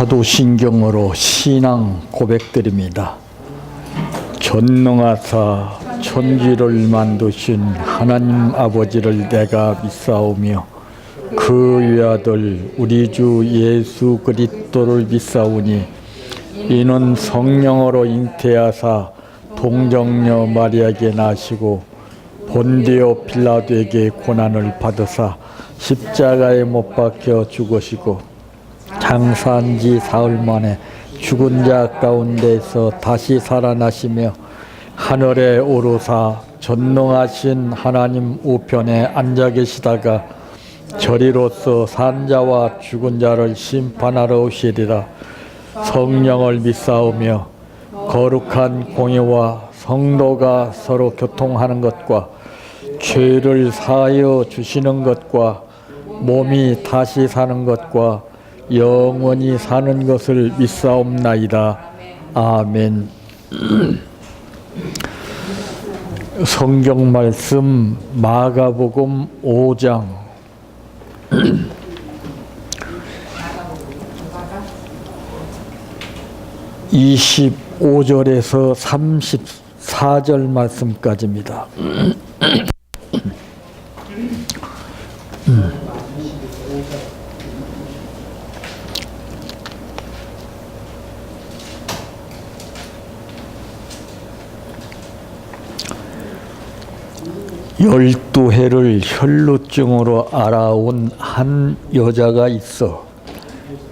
사도신경으로 신앙 고백드립니다. 전능하사 천지를 만드신 하나님 아버지를 내가 믿사오며 그 외아들 우리 주 예수 그리스도를 믿사오니 이는 성령으로 잉태하사 동정녀 마리아에게 나시고 본디오 빌라도에게 고난을 받으사 십자가에 못 박혀 죽으시고 장사한 지 사흘 만에 죽은 자 가운데서 다시 살아나시며 하늘에 오르사 전능하신 하나님 우편에 앉아 계시다가 저리로서 산 자와 죽은 자를 심판하러 오시리라. 성령을 믿사오며 거룩한 공예와 성도가 서로 교통하는 것과 죄를 사하여 주시는 것과 몸이 다시 사는 것과 영원히 사는 것을 믿사옵나이다. 아멘. 성경 말씀 마가복음 5장 25절에서 34절 말씀까지입니다. 열두 해를 혈루증으로 앓아온 한 여자가 있어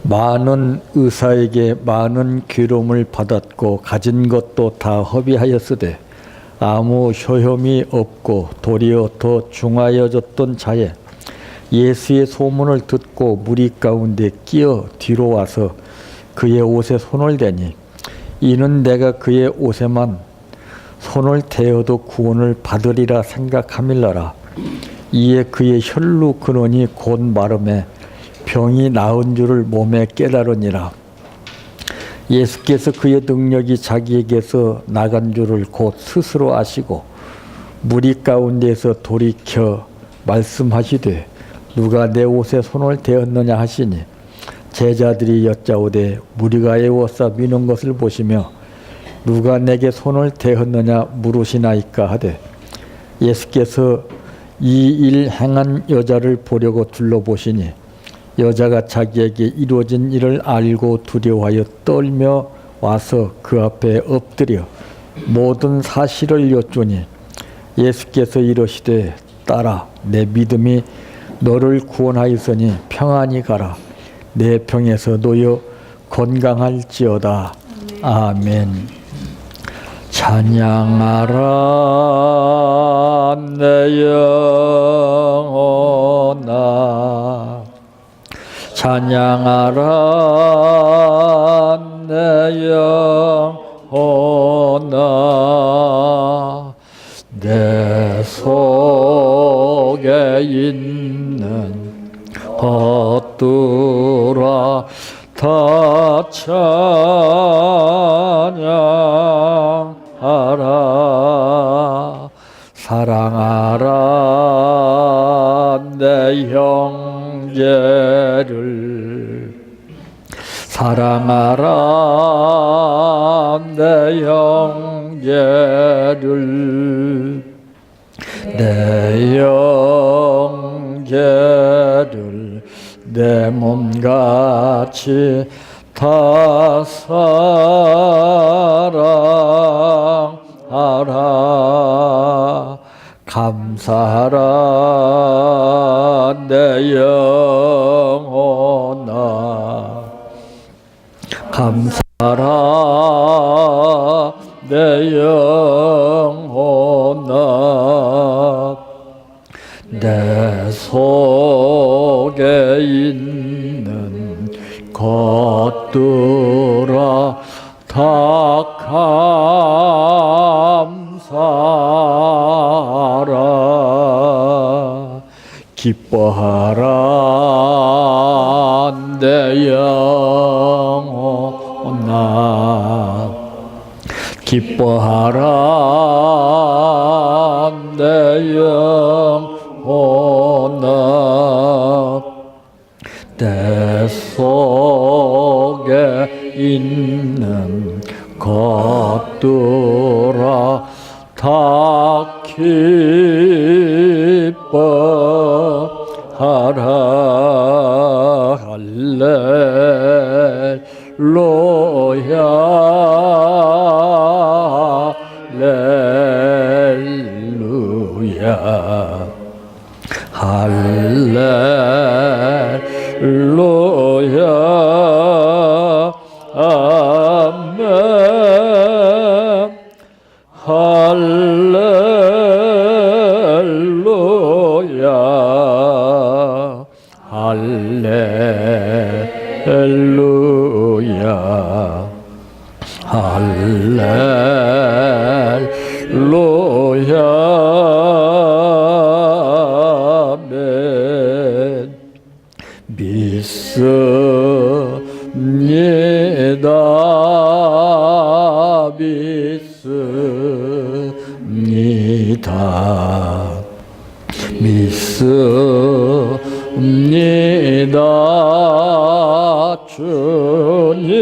많은 의사에게 많은 괴로움을 받았고 가진 것도 다 허비하였으되 아무 효험이 없고 도리어 더 중하여졌던 자에 예수의 소문을 듣고 무리 가운데 끼어 뒤로 와서 그의 옷에 손을 대니 이는 내가 그의 옷에만 손을 대어도 구원을 받으리라 생각함일러라. 이에 그의 혈루 근원이 곧 마름에 병이 나은 줄을 몸에 깨달으니라. 예수께서 그의 능력이 자기에게서 나간 줄을 곧 스스로 아시고 무리 가운데서 돌이켜 말씀하시되 누가 내 옷에 손을 대었느냐 하시니 제자들이 여짜오되 무리가 애워싸 미는 것을 보시며 누가 내게 손을 대었느냐 물으시나이까 하되 예수께서 이 일 행한 여자를 보려고 둘러보시니 여자가 자기에게 이루어진 일을 알고 두려워하여 떨며 와서 그 앞에 엎드려 모든 사실을 여쭈니 예수께서 이러시되 딸아 내 믿음이 너를 구원하였으니 평안히 가라. 내 병에서 놓여 건강할지어다. 아멘. 찬양하라 내 영혼아 찬양하라 내 영혼아 내 속에 있는 것들아 다 찬양하라. 사랑하라 내 형제를 사랑하라 내 형제를 내 형제를 내 몸같이 다 사랑하라. 감사하라 내 영혼아 감사하라 내 영혼아 내 속에 있는 것들아 다 감사하라. 기뻐하라 내 영혼아 기뻐하라 내 영혼아 내 속 속에 있는 것들아 다 기뻐하라. 할렐루야 할렐루야 할렐루야 아멘 할렐루야 할렐루야 할렐루야 아멘 믿습니다 믿습니다 믿습니다 주님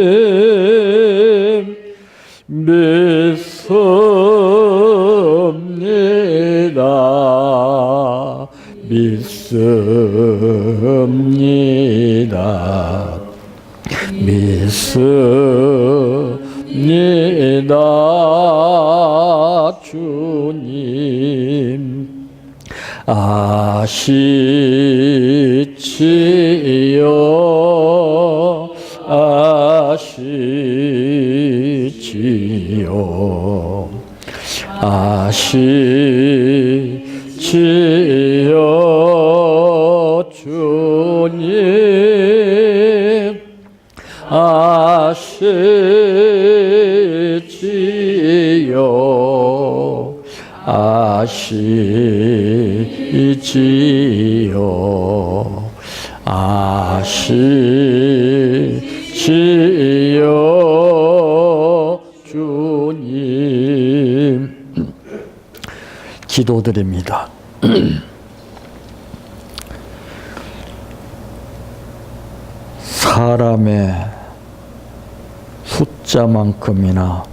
믿습니다 믿습니다 믿습니다 주님 아시지요 아시지요 아시지요 주님 아시지요 아시지요 아시지요 주님 기도드립니다. 사람의 숫자만큼이나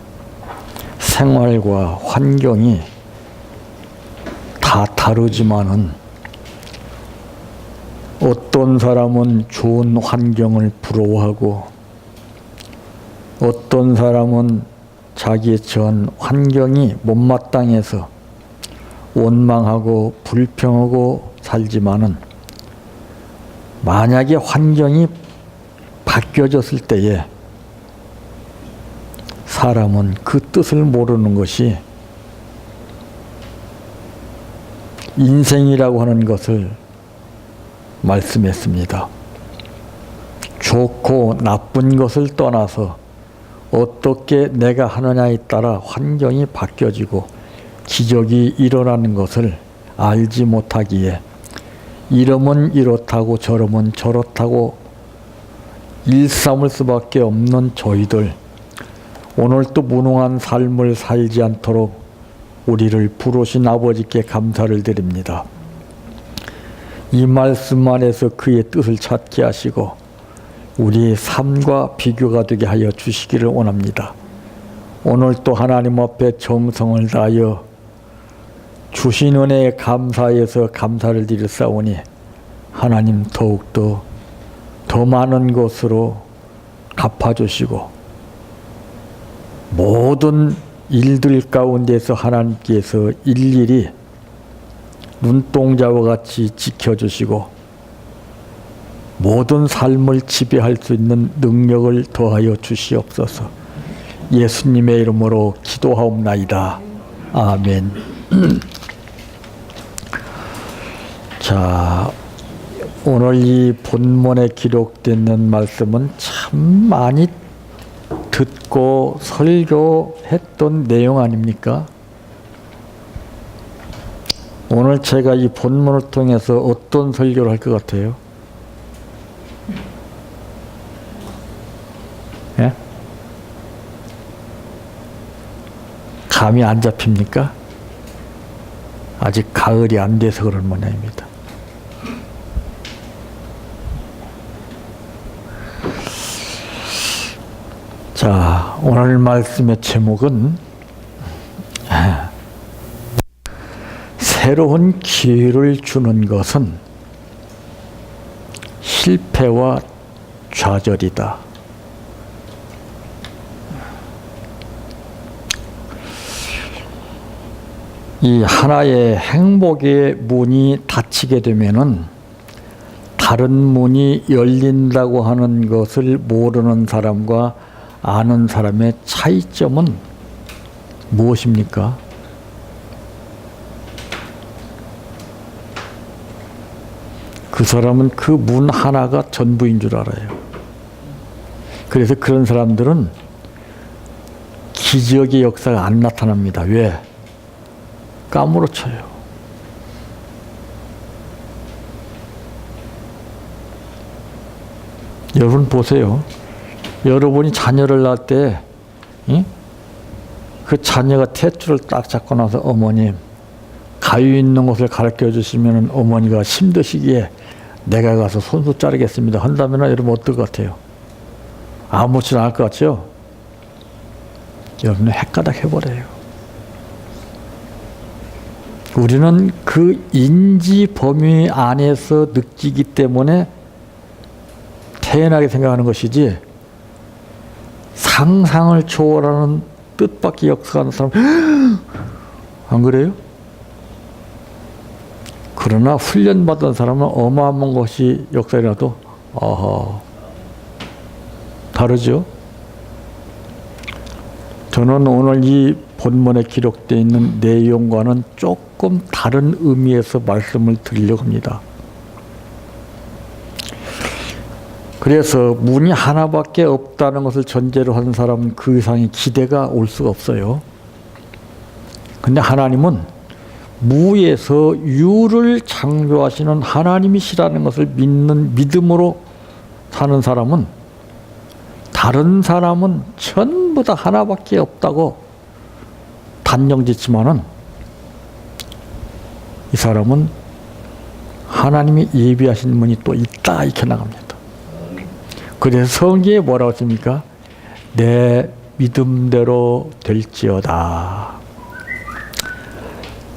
생활과 환경이 다 다르지만은 어떤 사람은 좋은 환경을 부러워하고 어떤 사람은 자기의 전 환경이 못마땅해서 원망하고 불평하고 살지만은 만약에 환경이 바뀌어졌을 때에 사람은 그 뜻을 모르는 것이 인생이라고 하는 것을 말씀했습니다. 좋고 나쁜 것을 떠나서 어떻게 내가 하느냐에 따라 환경이 바뀌어지고 기적이 일어나는 것을 알지 못하기에 이러면 이렇다고 저러면 저렇다고 일삼을 수밖에 없는 저희들, 오늘도 무능한 삶을 살지 않도록 우리를 부르신 아버지께 감사를 드립니다. 이 말씀 안에서 그의 뜻을 찾게 하시고 우리의 삶과 비교가 되게 하여 주시기를 원합니다. 오늘도 하나님 앞에 정성을 다하여 주신 은혜에 감사해서 감사를 드리사오니 하나님 더욱더 더 많은 것으로 갚아주시고 모든 일들 가운데서 하나님께서 일일이 눈동자와 같이 지켜주시고 모든 삶을 지배할 수 있는 능력을 더하여 주시옵소서. 예수님의 이름으로 기도하옵나이다. 아멘. 자, 오늘 이 본문에 기록되는 말씀은 참 많이 듣고 설교했던 내용 아닙니까? 오늘 제가 이 본문을 통해서 어떤 설교를 할 것 같아요? 예? 감이 안 잡힙니까? 아직 가을이 안 돼서 그런 모양입니다. 자, 오늘 말씀의 제목은 새로운 기회를 주는 것은 실패와 좌절이다. 이 하나의 행복의 문이 닫히게 되면은 다른 문이 열린다고 하는 것을 모르는 사람과 아는 사람의 차이점은 무엇입니까? 그 사람은 그 문 하나가 전부인 줄 알아요. 그래서 그런 사람들은 기적의 역사가 안 나타납니다. 왜? 까무러쳐요. 여러분 보세요. 여러분이 자녀를 낳을 때, 그 자녀가 탯줄을 딱 잡고 나서 어머님, 가위 있는 곳을 가르쳐 주시면 어머니가 힘드시기에 내가 가서 손수 자르겠습니다. 한다면 여러분 어떨 것 같아요? 아무렇지도 않을 것 같죠? 여러분은 헷가닥 해버려요. 우리는 그 인지 범위 안에서 느끼기 때문에 태연하게 생각하는 것이지 상상을 초월하는 뜻밖의 역사하는 사람 안 그래요? 그러나 훈련받은 사람은 어마어마한 것이 역사라도 다르죠. 저는 오늘 이 본문에 기록되어 있는 내용과는 조금 다른 의미에서 말씀을 드리려고 합니다. 그래서 문이 하나밖에 없다는 것을 전제로 한 사람은 그 이상의 기대가 올 수가 없어요. 근데 하나님은 무에서 유를 창조하시는 하나님이시라는 것을 믿는 믿음으로 사는 사람은 다른 사람은 전부 다 하나밖에 없다고 단정짓지만은 이 사람은 하나님이 예비하신 문이 또 있다 이렇게 나갑니다. 그래서 성경에 뭐라고 했습니까? 내 믿음대로 될지어다.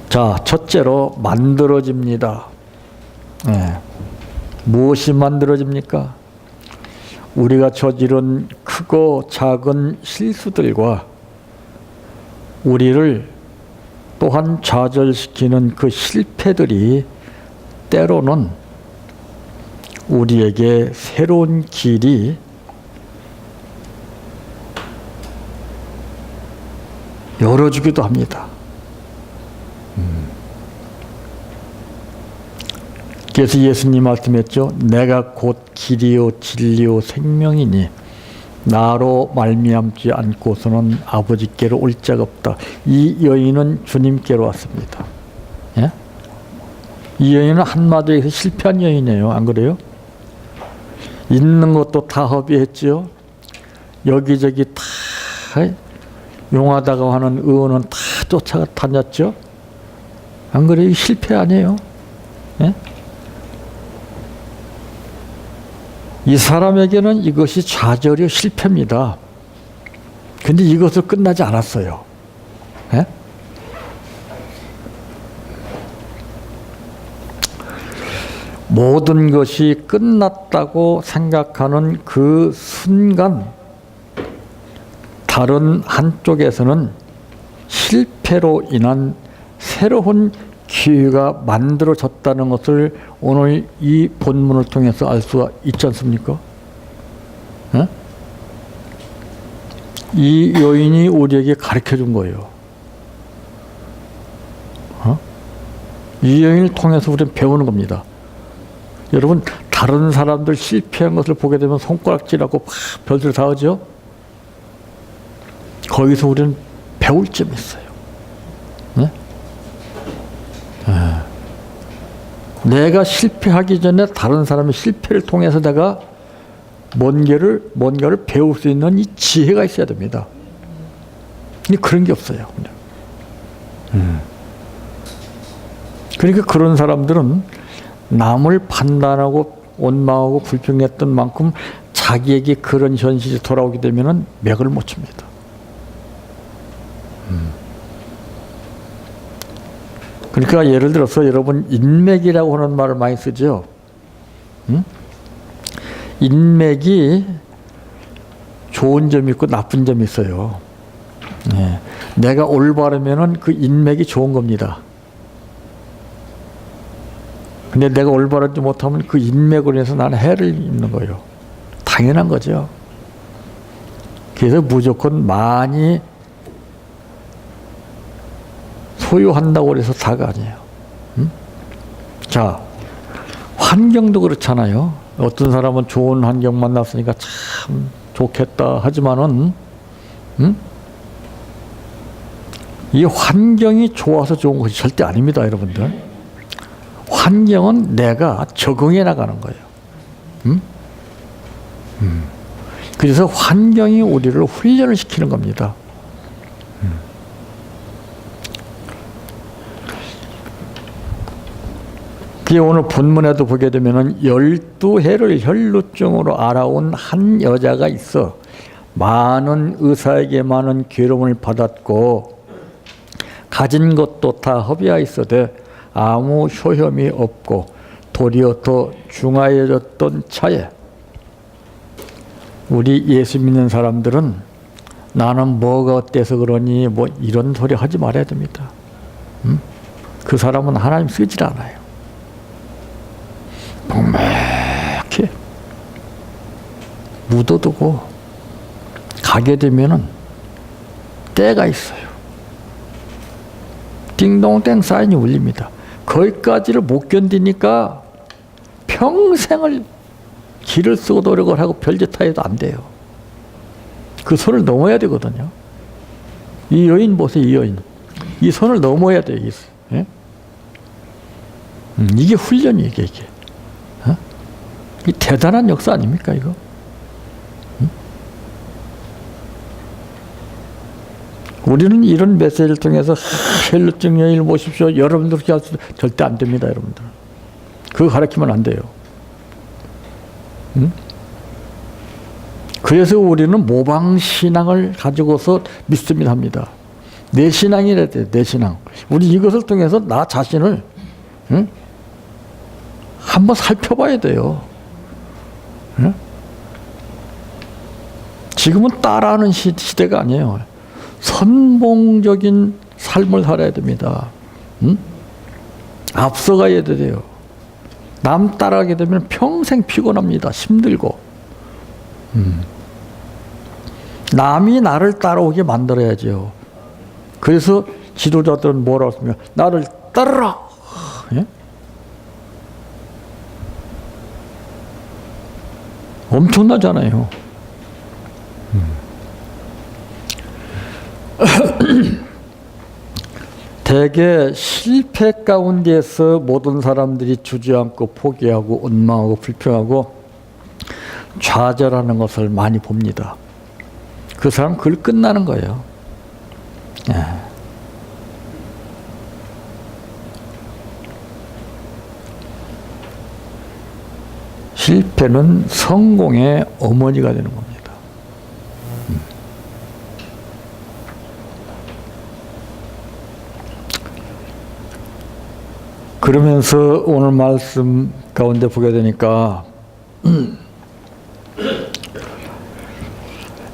자, 첫째로 만들어집니다. 무엇이 만들어집니까? 우리가 저지른 크고 작은 실수들과 우리를 또한 좌절시키는 그 실패들이 때로는 우리에게 새로운 길이 열어주기도 합니다. 그래서 예수님 말씀했죠. 내가 곧 길이요 진리요 생명이니 나로 말미암지 않고서는 아버지께로 올 자가 없다. 이 여인은 주님께로 왔습니다. 예? 이 여인은 한마디로 해서 실패한 여인이에요. 안 그래요? 있는 것도 다 허비했죠. 여기저기 다 용하다고 하는 의원은 다 쫓아다녔죠. 안 그래요? 실패 아니에요? 예? 이 사람에게는 이것이 좌절이요 실패입니다. 근데 이것으로 끝나지 않았어요. 예? 모든 것이 끝났다고 생각하는 그 순간 다른 한쪽에서는 실패로 인한 새로운 기회가 만들어졌다는 것을 오늘 이 본문을 통해서 알 수가 있지 않습니까? 어? 이 여인이 우리에게 가르쳐 준 거예요. 이 여인을 통해서 우리는 배우는 겁니다. 여러분, 다른 사람들 실패한 것을 보게 되면 손가락질하고 별들 다 하죠? 거기서 우리는 배울 점이 있어요. 네? 내가 실패하기 전에 다른 사람의 실패를 통해서 내가 뭔가를 배울 수 있는 이 지혜가 있어야 됩니다. 근데 그런 게 없어요. 그러니까 그런 사람들은 남을 판단하고 원망하고 불평했던 만큼 자기에게 그런 현실이 돌아오게 되면은 맥을 못 칩니다. 그러니까 예를 들어서 여러분 인맥이라고 하는 말을 많이 쓰죠. 인맥이 좋은 점이 있고 나쁜 점이 있어요. 네. 내가 올바르면은 그 인맥이 좋은 겁니다. 근데 내가 올바르지 못하면 그 인맥으로 인해서 나는 해를 입는 거예요. 당연한 거죠. 그래서 무조건 많이 소유한다고 해서 다가 아니에요. 자, 환경도 그렇잖아요. 어떤 사람은 좋은 환경 만났으니까 참 좋겠다 하지만은 이 환경이 좋아서 좋은 것이 절대 아닙니다, 여러분들. 환경은 내가 적응해 나가는 거예요. 그래서 환경이 우리를 훈련을 시키는 겁니다. 그게 오늘 본문에도 보게 되면은 12해를 혈루증으로 알아온 한 여자가 있어 많은 의사에게 많은 괴로움을 받았고 가진 것도 다 허비하였으되 아무 효험이 없고 도리어 더 중하여졌던 차에 우리 예수 믿는 사람들은 나는 뭐가 어때서 그러니 뭐 이런 소리 하지 말아야 됩니다. 그 사람은 하나님 쓰질 않아요. 묵묵히 묻어두고 가게 되면은 때가 있어요. 띵동땡 사인이 울립니다. 거기까지를 못 견디니까 평생을 길을 쓰고 노력을 하고 별짓 해도 안 돼요. 그 선을 넘어야 되거든요. 이 여인 보세요, 이 여인. 이 선을 넘어야 돼요. 예? 이게 훈련이에요, 이게. 어? 이 대단한 역사 아닙니까, 이거? 우리는 이런 메시지를 통해서 혈루증 여인을 모십시오. 여러분들 그렇게 할 수 절대 안 됩니다, 여러분들. 그거 가르치면 안 돼요. 그래서 우리는 모방신앙을 가지고서 믿습니다 합니다. 내 신앙이라 돼요, 내 신앙. 우리 이것을 통해서 나 자신을 한번 살펴봐야 돼요. 지금은 따라하는 시대가 아니에요. 선봉적인 삶을 살아야 됩니다. 앞서가야 돼요. 남 따라가게 되면 평생 피곤합니다. 힘들고. 남이 나를 따라오게 만들어야죠. 그래서 지도자들은 뭐라고 했으면 나를 따르라. 예? 엄청나잖아요. 대개 실패 가운데서 모든 사람들이 주저앉고 포기하고 원망하고 불평하고 좌절하는 것을 많이 봅니다. 그 사람 글 끝나는 거예요. 예. 실패는 성공의 어머니가 되는 겁니다. 그러면서 오늘 말씀 가운데 보게 되니까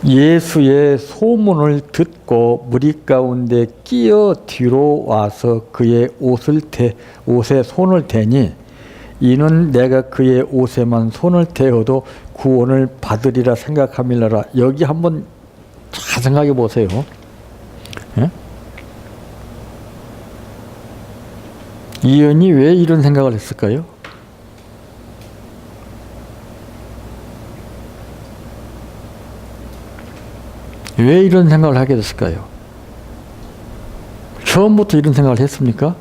예수의 소문을 듣고 무리 가운데 끼어 뒤로 와서 그의 옷에 손을 대니 이는 내가 그의 옷에만 손을 대어도 구원을 받으리라 생각함이라라. 여기 한번 잘 생각해 보세요. 예? 이 여인이 왜 이런 생각을 했을까요? 왜 이런 생각을 하게 됐을까요? 처음부터 이런 생각을 했습니까?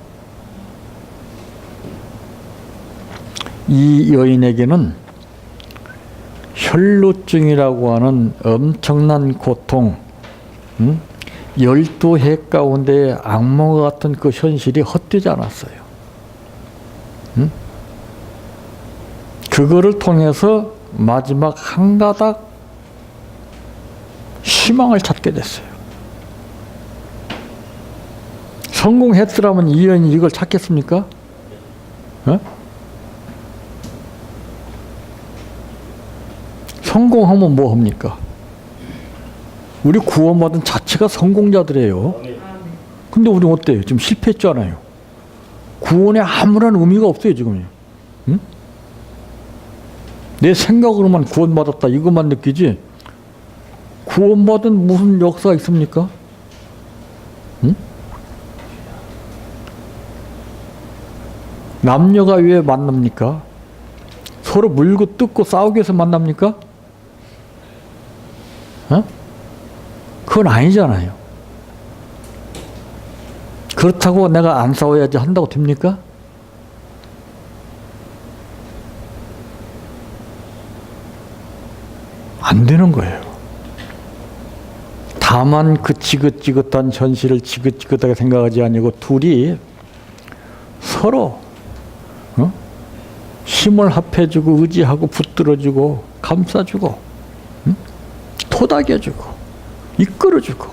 이 여인에게는 혈루증이라고 하는 엄청난 고통, 12해 가운데 악몽과 같은 그 현실이 헛되지 않았어요. 그거를 통해서 마지막 한 가닥 희망을 찾게 됐어요. 성공했더라면 이 여인이 이걸 찾겠습니까? 어? 성공하면 뭐 합니까? 우리 구원받은 자체가 성공자들이에요. 근데 우리 어때요? 지금 실패했잖아요. 구원에 아무런 의미가 없어요, 지금. 응? 내 생각으로만 구원받았다, 이것만 느끼지, 구원받은 무슨 역사가 있습니까? 응? 남녀가 왜 만납니까? 서로 물고 뜯고 싸우기 위해서 만납니까? 어? 그건 아니잖아요. 그렇다고 내가 안 싸워야지 한다고 됩니까? 안 되는 거예요. 다만 그 지긋지긋한 현실을 지긋지긋하게 생각하지 아니고 둘이 서로 힘을 합해주고 의지하고 붙들어주고 감싸주고 토닥여주고 이끌어주고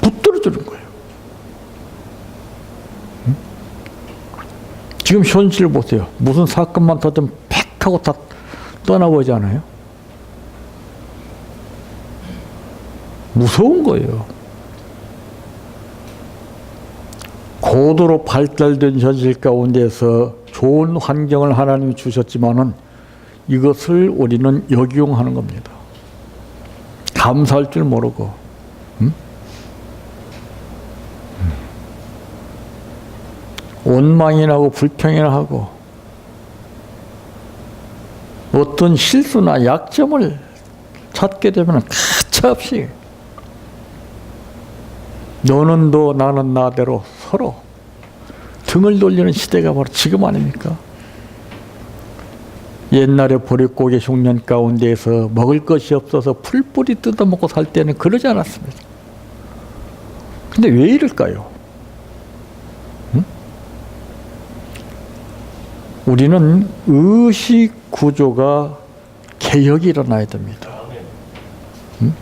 붙들어주는 거예요. 지금 현실 보세요. 무슨 사건만 터지면 팩 하고 다 떠나보지 않아요? 무서운 거예요. 고도로 발달된 현실 가운데서 좋은 환경을 하나님이 주셨지만은 이것을 우리는 역이용하는 겁니다. 감사할 줄 모르고, 원망이나 하고 불평이나 하고 어떤 실수나 약점을 찾게 되면 가차없이 너는 너 나는 나대로 서로 등을 돌리는 시대가 바로 지금 아닙니까? 옛날에 보릿고개 흉년 가운데에서 먹을 것이 없어서 풀뿌리 뜯어먹고 살 때는 그러지 않았습니다. 근데 왜 이럴까요? 응? 우리는 의식 구조가 개혁이 일어나야 됩니다. 응?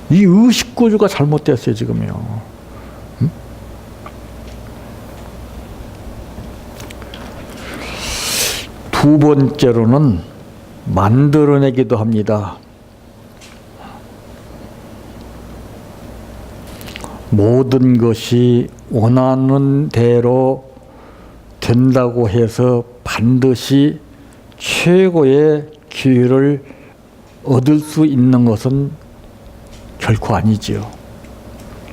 이 의식 구조가 잘못됐어요, 지금요. 응? 두 번째로는 만들어내기도 합니다. 모든 것이 원하는 대로 된다고 해서 반드시 최고의 기회를 얻을 수 있는 것은 결코 아니지요.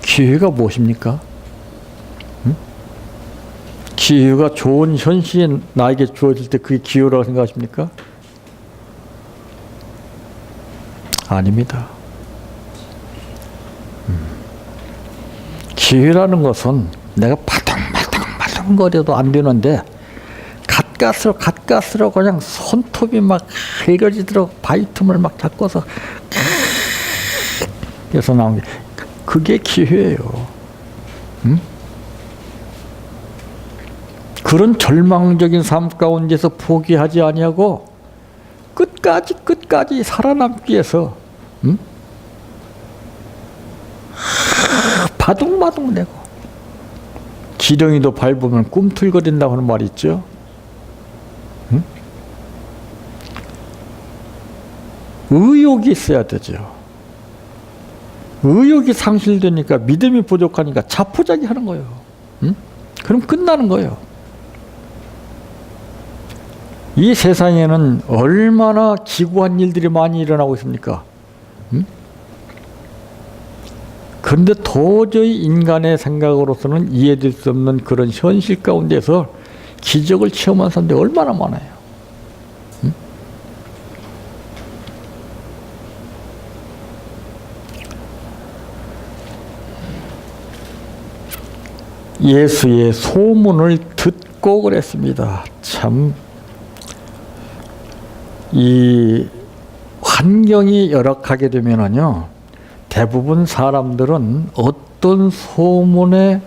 기회가 무엇입니까? 기회가 좋은 현실이 나에게 주어질 때 그게 기회라고 생각하십니까? 아닙니다. 기회라는 것은 내가 바둥바둥거려도 안 되는데 갓가스로 그냥 손톱이 막 긁어지도록 바위 틈을 막 잡고서 그래서 나온 게 그게 기회예요. 그런 절망적인 삶 가운데서 포기하지 아니하고 끝까지 살아남기 위해서 바둥바둥 내고 지렁이도 밟으면 꿈틀거린다고 하는 말이 있죠. 의욕이 있어야 되죠. 의욕이 상실되니까 믿음이 부족하니까 자포자기 하는 거예요. 그럼 끝나는 거예요. 이 세상에는 얼마나 기구한 일들이 많이 일어나고 있습니까? 그런데 도저히 인간의 생각으로서는 이해될 수 없는 그런 현실 가운데서 기적을 체험한 사람들이 얼마나 많아요. 예수의 소문을 듣고 그랬습니다. 참, 이 환경이 열악하게 되면은요, 대부분 사람들은 어떤 소문에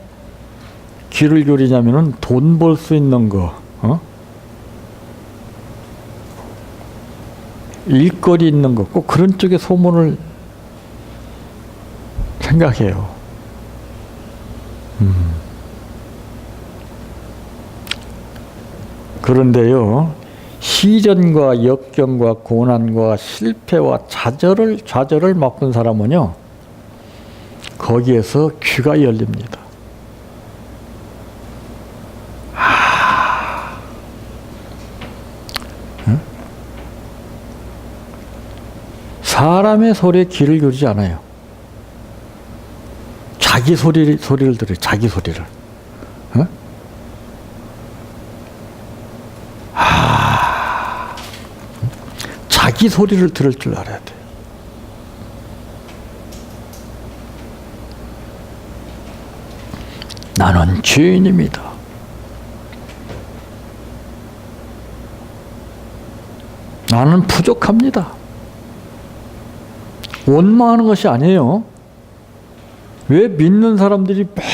귀를 기울이냐면은 돈 벌 수 있는 거, 일거리 있는 거, 꼭 그런 쪽의 소문을 생각해요. 그런데요, 시련과 역경과 고난과 실패와 좌절을 맛본 사람은요, 거기에서 귀가 열립니다. 사람의 소리에 귀를 기울이지 않아요. 자기 소리를 들어요. 자기 소리를. 자기 소리를 들을 줄 알아야 돼요. 나는 죄인입니다. 나는 부족합니다. 원망하는 것이 아니에요. 왜 믿는 사람들이 맨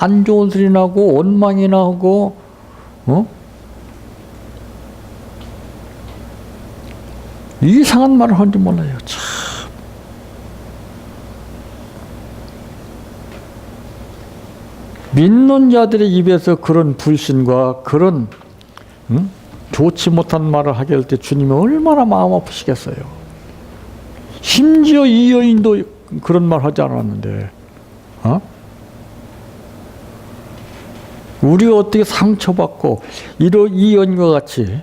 안 좋은 소리 나고 원망이나 하고 이상한 말을 하는지 몰라요. 참. 믿는 자들의 입에서 그런 불신과 그런 좋지 못한 말을 하게 할 때 주님이 얼마나 마음 아프시겠어요. 심지어 이 여인도 그런 말 하지 않았는데, 우리가 어떻게 상처받고 이 여인과 같이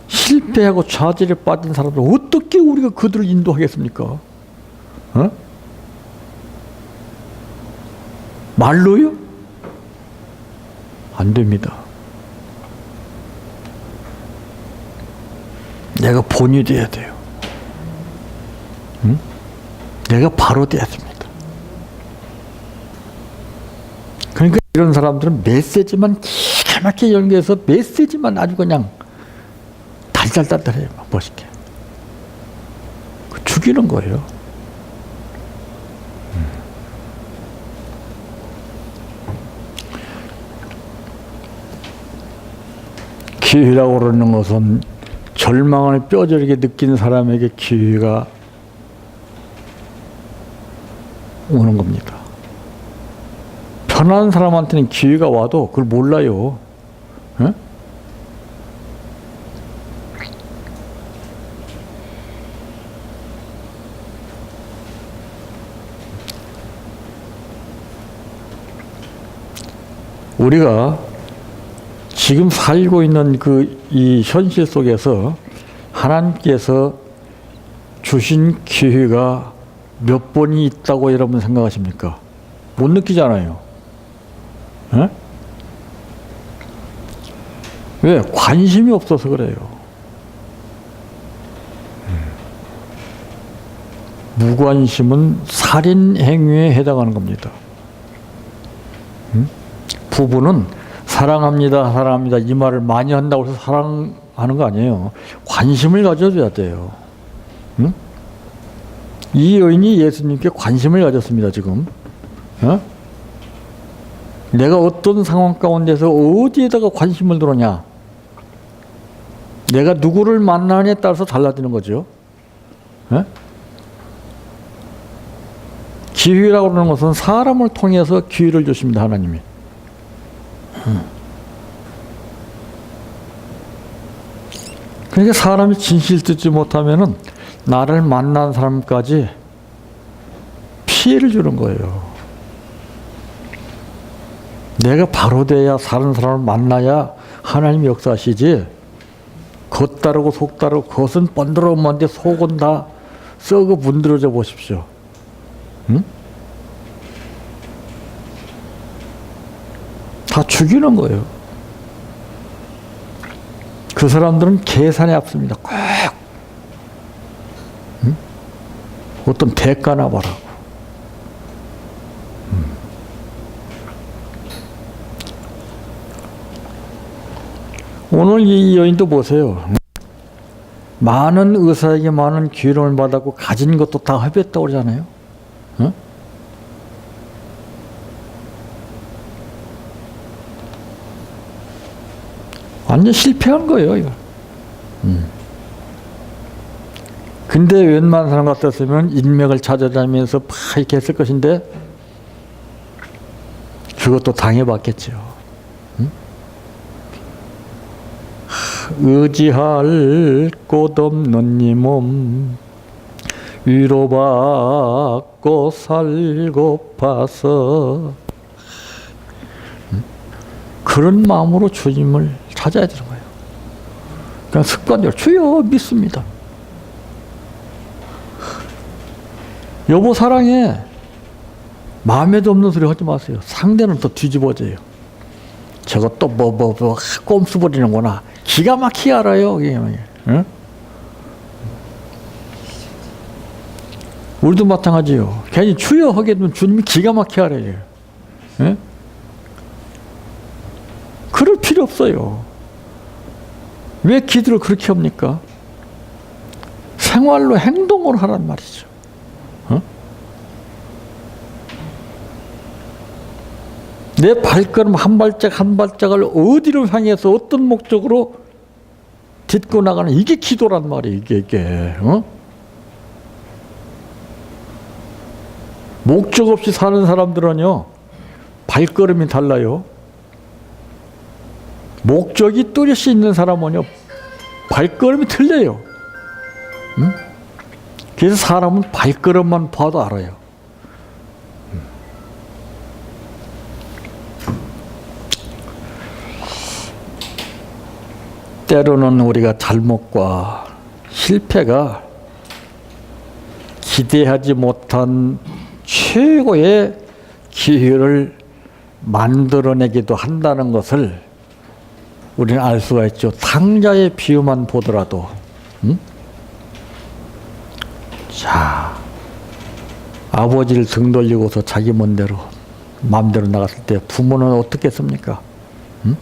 실패하고 좌절에 빠진 사람들 어떻게 우리가 그들을 인도하겠습니까? 말로요? 안 됩니다. 내가 본이 돼야 돼요. 내가 바로 돼야 됩니다. 그러니까 이런 사람들은 메시지만 기가 막히게 연구해서 메시지만 아주 그냥 달달달달해요. 멋있게. 죽이는 거예요. 기회라고 그러는 것은 절망을 뼈저리게 느낀 사람에게 기회가 오는 겁니다. 편한 사람한테는 기회가 와도 그걸 몰라요. 에? 우리가 지금 살고 있는 이 현실 속에서 하나님께서 주신 기회가 몇 번이 있다고 여러분 생각하십니까? 못 느끼잖아요. 에? 왜? 관심이 없어서 그래요. 무관심은 살인 행위에 해당하는 겁니다. 부부는 사랑합니다 이 말을 많이 한다고 해서 사랑하는 거 아니에요. 관심을 가져줘야 돼요. 이 여인이 예수님께 관심을 가졌습니다. 지금 내가 어떤 상황 가운데서 어디에다가 관심을 두느냐, 내가 누구를 만나느냐에 따라서 달라지는 거죠. 기회라고 하는 것은 사람을 통해서 기회를 주십니다. 하나님이. 그러니까 사람이 진실 듣지 못하면은 나를 만난 사람까지 피해를 주는 거예요. 내가 바로 돼야 사는 사람을 만나야 하나님이 역사하시지, 겉 다르고 속 다르고 겉은 번드러운데 속은 다 썩어 문드러져 보십시오. 다 죽이는 거예요. 그 사람들은 계산이 앞섭니다. 꼭 어떤 대가나 보라고. 오늘 이 여인도 보세요. 많은 의사에게 많은 기회를 받았고 가진 것도 다 허비했다고 그러잖아요. 완전 실패한 거예요, 이거. 근데 웬만한 사람 같았으면 인맥을 찾아다니면서 막 이렇게 했을 것인데 그것도 당해봤겠죠. 응? 의지할 곳 없는 이 몸 위로받고 살고파서 그런 마음으로 주님을 찾아야 되는 거예요. 그냥 습관대로 주여 믿습니다. 여보 사랑해. 마음에도 없는 소리 하지 마세요. 상대는 또 뒤집어져요. 저거 또 꼼수 부리는구나. 기가 막히게 알아요. 응? 우리도 마찬가지요. 괜히 주여 하게 되면 주님이 기가 막히게 알아요. 응? 그럴 필요 없어요. 왜 기도를 그렇게 합니까? 생활로 행동을 하란 말이죠. 어? 내 발걸음 한 발짝 한 발짝을 어디로 향해서 어떤 목적으로 딛고 나가는 이게 기도란 말이에요. 이게. 어? 목적 없이 사는 사람들은요. 발걸음이 달라요. 목적이 뚜렷이 있는 사람은요. 발걸음이 틀려요. 응? 그래서 사람은 발걸음만 봐도 알아요. 때로는 우리가 잘못과 실패가 기대하지 못한 최고의 기회를 만들어내기도 한다는 것을 우리는 알 수가 있죠. 탕자의 비유만 보더라도. 응? 자, 아버지를 등 돌리고서 자기 마음대로 나갔을 때 부모는 어떻겠습니까? 응?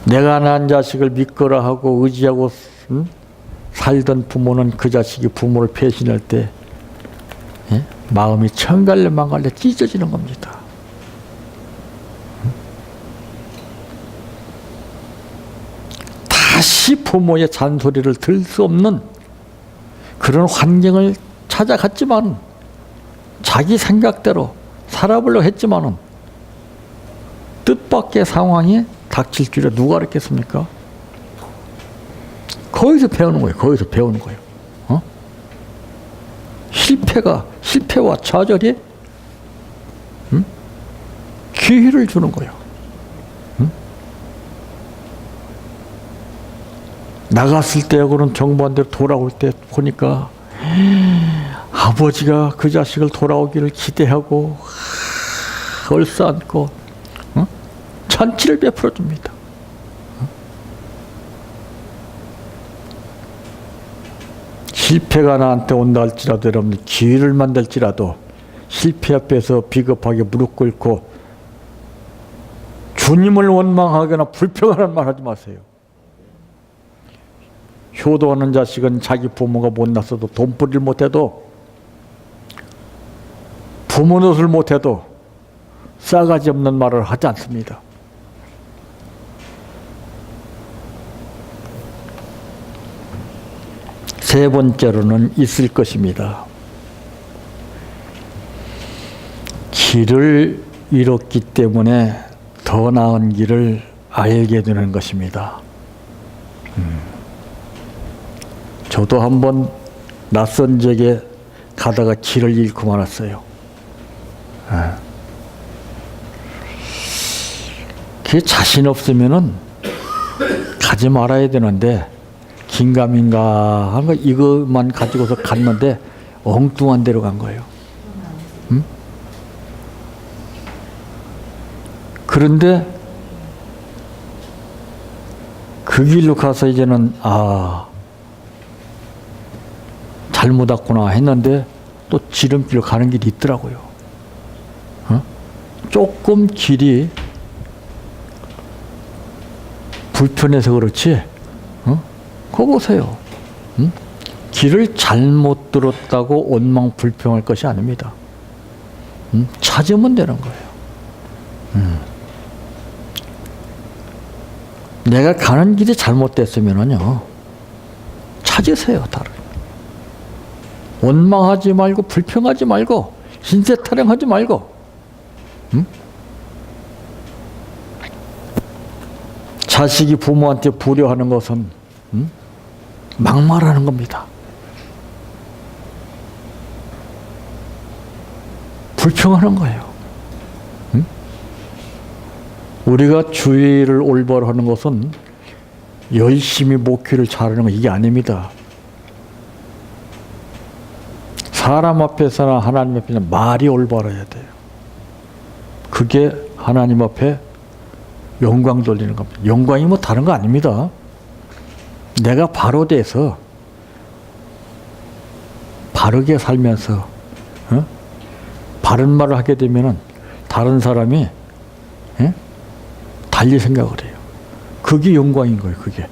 내가 낳은 자식을 믿거라 하고 의지하고 살던 부모는 그 자식이 부모를 배신할 때 마음이 천갈래 만갈래 찢어지는 겁니다. 다시 부모의 잔소리를 들 수 없는 그런 환경을 찾아갔지만 자기 생각대로 살아보려고 했지만은 뜻밖의 상황이 닥칠 줄에 누가 알았겠습니까? 거기서 배우는 거예요. 거기서 배우는 거예요. 어? 실패와 좌절이 기회를 주는 거예요. 나갔을 때 그런 정반대로 돌아올 때 보니까 아버지가 그 자식을 돌아오기를 기대하고 얼싸안고 잔치를 베풀어 줍니다. 실패가 나한테 온다 할지라도 여러분들 기회를 만들지라도 실패 앞에서 비겁하게 무릎 꿇고 주님을 원망하거나 불평하는 말 하지 마세요. 효도하는 자식은 자기 부모가 못났어도 돈벌이를 못해도 부모 노릇을 못해도 싸가지 없는 말을 하지 않습니다. 세 번째로는 있을 것입니다. 길을 잃었기 때문에 더 나은 길을 알게 되는 것입니다. 저도 한번 낯선 지역에 가다가 길을 잃고 말았어요. 그게 자신 없으면은 가지 말아야 되는데 긴가민가 한 거 이것만 가지고서 갔는데 엉뚱한 데로 간 거예요. 응? 그런데 그 길로 가서 이제는 잘못 왔구나 했는데 또 지름길로 가는 길이 있더라고요. 어? 조금 길이 불편해서 그렇지. 그거 보세요. 응? 길을 잘못 들었다고 원망 불평할 것이 아닙니다. 찾으면 되는 거예요. 내가 가는 길이 잘못됐으면은요, 찾으세요. 다른. 원망하지 말고 불평하지 말고 신세 타령하지 말고, 응? 자식이 부모한테 불효하는 것은, 응? 막말하는 겁니다. 불평하는 거예요. 응? 우리가 주의를 올바로 하는 것은 열심히 목회를 잘하는 거 이게 아닙니다. 사람 앞에서나 하나님 앞에서나 말이 올바라야 돼요. 그게 하나님 앞에 영광 돌리는 겁니다. 영광이 뭐 다른 거 아닙니다. 내가 바로 돼서 바르게 살면서 바른 말을 하게 되면은 다른 사람이 달리 생각을 해요. 그게 영광인 거예요. 그게.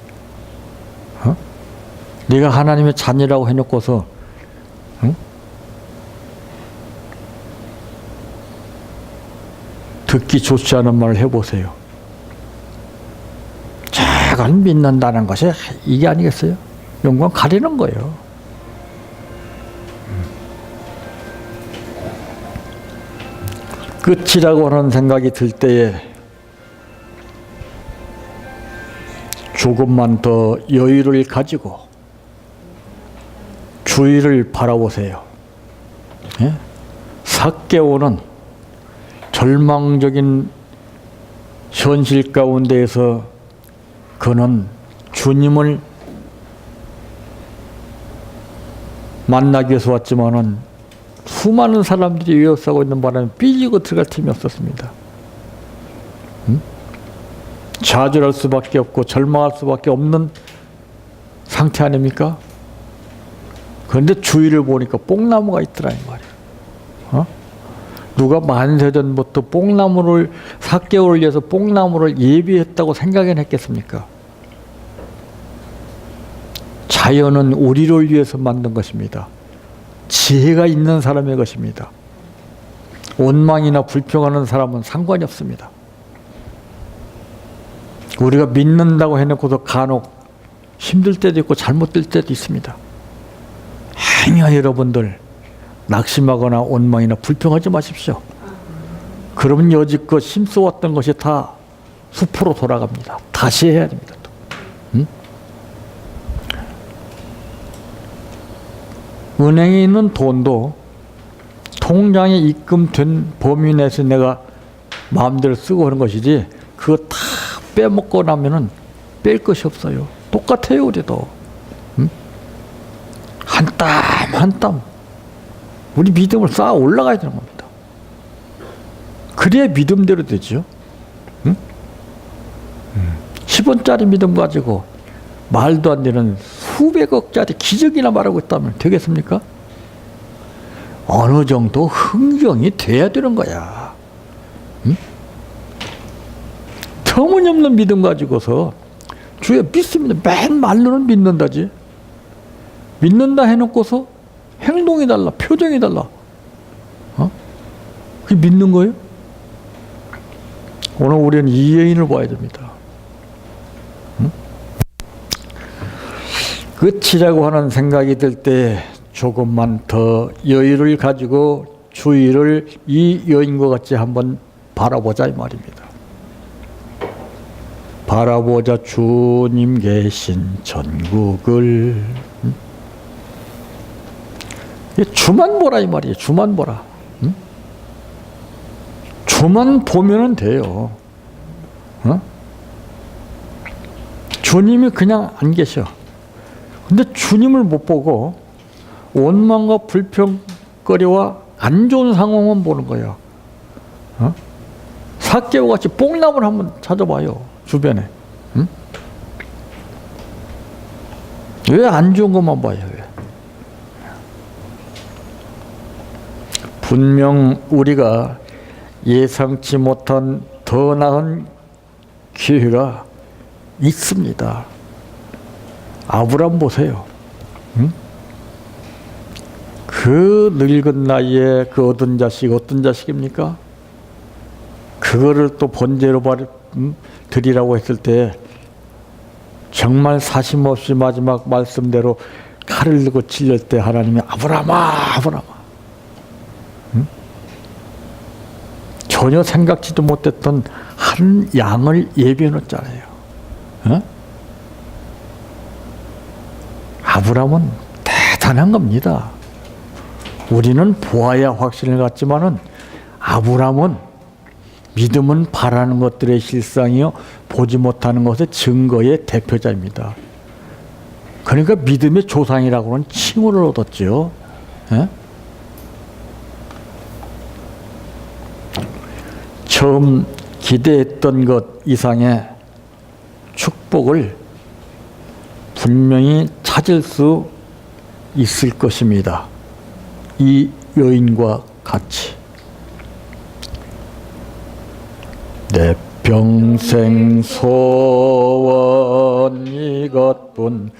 내가 하나님의 자녀라고 해놓고서 듣기 좋지 않은 말을 해보세요. 저건 믿는다는 것이 이게 아니겠어요? 영광 가리는 거예요. 끝이라고 하는 생각이 들 때에 조금만 더 여유를 가지고 주위를 바라보세요. 예? 삭개오는 절망적인 현실 가운데에서 그는 주님을 만나기 위해서 왔지만은 수많은 사람들이 위협하고 있는 바람에 삐지고 들어갈 틈이 없었습니다. 좌절할 수밖에 없고 절망할 수밖에 없는 상태 아닙니까? 그런데 주위를 보니까 뽕나무가 있더라 이 말이에요. 누가 만세전부터 뽕나무를 4개월을 위해서 뽕나무를 예비했다고 생각은 했겠습니까? 자연은 우리를 위해서 만든 것입니다. 지혜가 있는 사람의 것입니다. 원망이나 불평하는 사람은 상관이 없습니다. 우리가 믿는다고 해놓고도 간혹 힘들 때도 있고 잘못될 때도 있습니다. 행여 여러분들 낙심하거나 원망이나 불평하지 마십시오. 그러면 여지껏 힘써왔던 것이 다 수포로 돌아갑니다. 다시 해야 됩니다. 또. 응? 은행에 있는 돈도 통장에 입금된 범위 내에서 내가 마음대로 쓰고 하는 것이지 그거 다 빼먹고 나면은 뺄 것이 없어요. 똑같아요. 우리도. 응? 한 땀 한 땀 우리 믿음을 쌓아 올라가야 되는 겁니다. 그래야 믿음대로 되죠. 응? 10원짜리 믿음 가지고 말도 안 되는 수백억짜리 기적이나 말하고 있다면 되겠습니까? 어느 정도 흥정이 돼야 되는 거야. 응? 터무니없는 믿음 가지고서 주여 믿습니다. 맨 말로는 믿는다지. 믿는다 해놓고서 행동이 달라, 표정이 달라. 그게 믿는 거예요? 오늘 우리는 이 여인을 봐야 됩니다. 응? 끝이라고 하는 생각이 들 때 조금만 더 여유를 가지고 주위를 이 여인과 같이 한번 바라보자 이 말입니다. 바라보자 주님 계신 전국을. 주만 보라 이 말이에요. 주만 보라. 응? 주만 보면은 돼요. 주님이 그냥 안 계셔. 근데 주님을 못 보고 원망과 불평거리와 안 좋은 상황만 보는 거예요. 삭개오 같이 뽕나무를 한번 찾아봐요. 주변에. 응? 왜 안 좋은 것만 봐요? 왜? 분명 우리가 예상치 못한 더 나은 기회가 있습니다. 아브람 보세요. 응? 그 늙은 나이에 그 얻은 자식 어떤 자식입니까? 그거를 또 번제로 드리라고 했을 때 정말 사심없이 마지막 말씀대로 칼을 들고 찔릴 때 하나님이 아브라함아, 아브라함아. 응? 전혀 생각지도 못했던 한 양을 예비해 놓잖아요. 어? 아브라함은 대단한 겁니다. 우리는 보아야 확신을 갖지만은 아브라함은 믿음은 바라는 것들의 실상이요 보지 못하는 것의 증거의 대표자입니다. 그러니까 믿음의 조상이라고 하는 칭호를 얻었죠. 에? 처음 기대했던 것 이상의 축복을 분명히 찾을 수 있을 것입니다. 이 여인과 같이. 내 평생 소원 이것뿐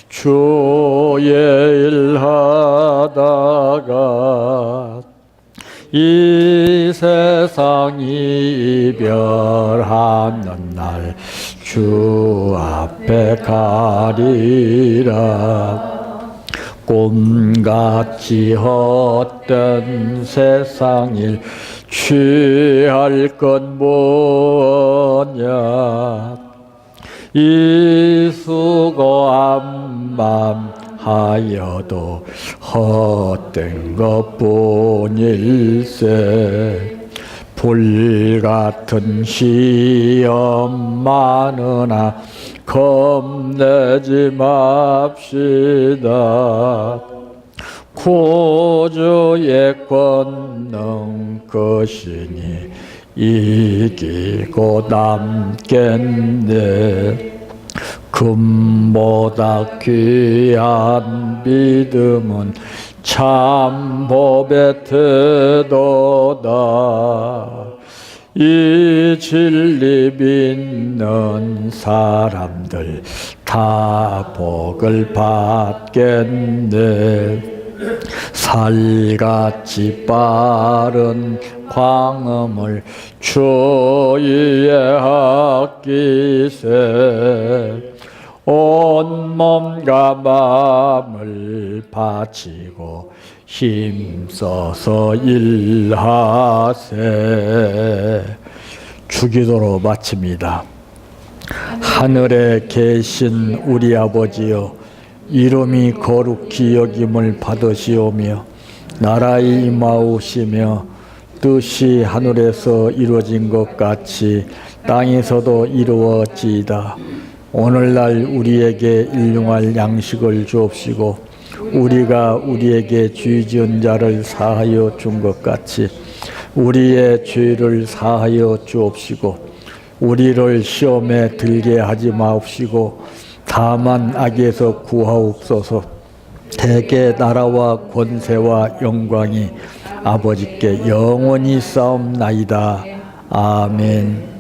주의 일 하다가 이 세상 이별하는 날 주 앞에 가리라. 꿈같이 헛된 세상 일 취할 건 뭐냐. 이 수고함만 하여도 헛된 것뿐일세. 불같은 시험 많으나 겁내지 맙시다. 구주의 권능 것이니 이기고 남겠네. 금보다 귀한 믿음은 참 법의 태도다. 이 진리 믿는 사람들 다 복을 받겠네. 살같이 빠른 광음을 주위에 아끼세. 온몸과 마음을 바치고 힘써서 일하세. 주기도로 마칩니다. 하늘에 계신 우리 아버지여, 이름이 거룩히 여김을 받으시오며 나라의 임하오시며 뜻이 하늘에서 이루어진 것 같이 땅에서도 이루어지이다. 오늘날 우리에게 일용할 양식을 주옵시고 우리가 우리에게 죄 지은 자를 사하여 준 것 같이 우리의 죄를 사하여 주옵시고 우리를 시험에 들게 하지 마옵시고 다만 악에서 구하옵소서. 대개 나라와 권세와 영광이 아버지께 영원히 싸움나이다. 아멘.